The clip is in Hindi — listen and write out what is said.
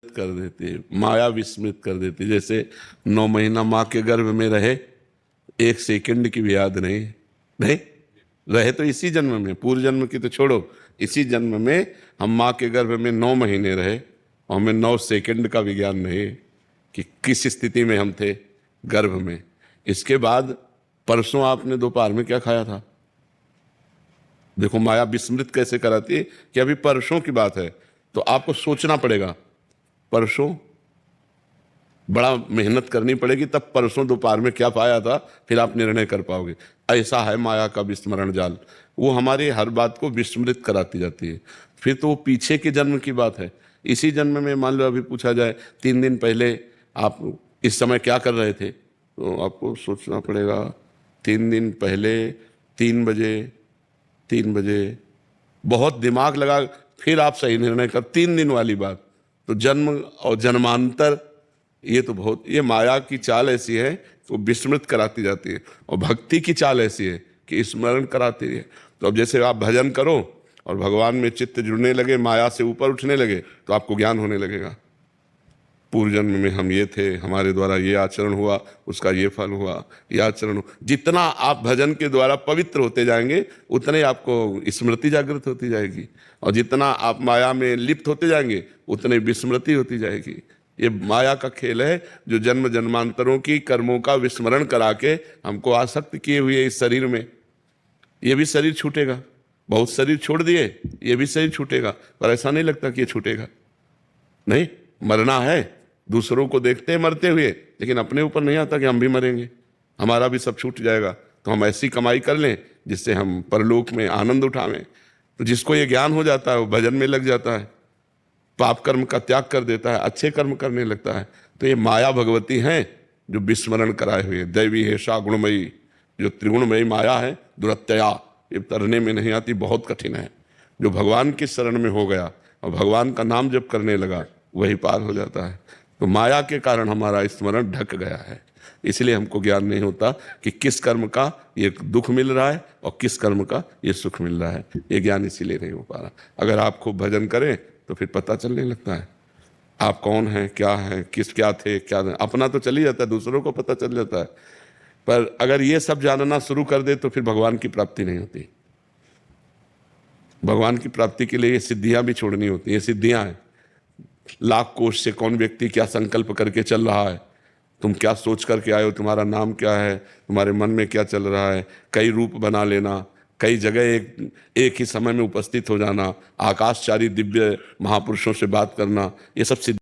कर देती है, माया विस्मृत कर देती है। जैसे 9 महीना माँ के गर्भ में रहे, एक सेकंड की भी याद नहीं नहीं रहे तो इसी जन्म में, पूर्व जन्म की तो छोड़ो, इसी जन्म में हम माँ के गर्भ में 9 महीने रहे और हमें 9 सेकंड का भी ज्ञान नहीं कि किस स्थिति में हम थे गर्भ में। इसके बाद परसों आपने दोपहर में क्या खाया था? देखो माया विस्मृत कैसे कराती है कि अभी परसों की बात है, तो आपको सोचना पड़ेगा। परसों बड़ा मेहनत करनी पड़ेगी, तब परसों दोपहर में क्या पाया था फिर आप निर्णय कर पाओगे। ऐसा है माया का विस्मरण जाल, वो हमारी हर बात को विस्मृत कराती जाती है। फिर तो वो पीछे के जन्म की बात है। इसी जन्म में मान लो अभी पूछा जाए 3 दिन पहले आप इस समय क्या कर रहे थे, तो आपको सोचना पड़ेगा 3 दिन पहले 3 बजे बहुत दिमाग लगा, फिर आप सही निर्णय कर। 3 दिन वाली बात तो जन्म और जन्मांतर, ये तो बहुत, ये माया की चाल ऐसी है तो विस्मृत कराती जाती है, और भक्ति की चाल ऐसी है कि स्मरण कराती है। तो अब जैसे आप भजन करो और भगवान में चित्त जुड़ने लगे, माया से ऊपर उठने लगे, तो आपको ज्ञान होने लगेगा। पूर्व जन्म में हम ये थे, हमारे द्वारा ये आचरण हुआ, उसका ये फल हुआ, ये आचरण हुआ। जितना आप भजन के द्वारा पवित्र होते जाएंगे उतने आपको स्मृति जागृत होती जाएगी, और जितना आप माया में लिप्त होते जाएंगे उतने विस्मृति होती जाएगी। ये माया का खेल है जो जन्म जन्मांतरों की कर्मों का विस्मरण करा के हमको आसक्त किए हुए इस शरीर में। ये भी शरीर छूटेगा, बहुत शरीर छोड़ दिए, ये भी शरीर छूटेगा, पर ऐसा नहीं लगता कि ये छूटेगा। नहीं, मरना है, दूसरों को देखते हैं मरते हुए, लेकिन अपने ऊपर नहीं आता कि हम भी मरेंगे, हमारा भी सब छूट जाएगा। तो हम ऐसी कमाई कर लें जिससे हम परलोक में आनंद उठावें। तो जिसको ये ज्ञान हो जाता है वो भजन में लग जाता है, पाप कर्म का त्याग कर देता है, अच्छे कर्म करने लगता है। तो ये माया भगवती हैं जो विस्मरण कराए हुए। दैवी है सा गुणमयी, जो त्रिगुणमयी माया है दुरत्यया, ये तरने में नहीं आती, बहुत कठिन है। जो भगवान की शरण में हो गया और भगवान का नाम जप करने लगा वही पार हो जाता है। तो माया के कारण हमारा स्मरण ढक गया है, इसलिए हमको ज्ञान नहीं होता कि किस कर्म का ये दुख मिल रहा है और किस कर्म का ये सुख मिल रहा है। ये ज्ञान इसीलिए नहीं हो पा रहा। अगर आप खूब भजन करें तो फिर पता चलने लगता है आप कौन हैं, क्या हैं, क्या थे, क्या नहीं। अपना तो चल ही जाता है, दूसरों को पता चल जाता है, पर अगर ये सब जानना शुरू कर दे तो फिर भगवान की प्राप्ति नहीं होती। भगवान की प्राप्ति के लिए ये सिद्धियां भी छोड़नी होती है। ये सिद्धियां हैं, लाख कोष से कौन व्यक्ति क्या संकल्प करके चल रहा है, तुम क्या सोच करके आए हो, तुम्हारा नाम क्या है, तुम्हारे मन में क्या चल रहा है, कई रूप बना लेना, कई जगह एक ही समय में उपस्थित हो जाना, आकाशचारी दिव्य महापुरुषों से बात करना, ये सब सिद्ध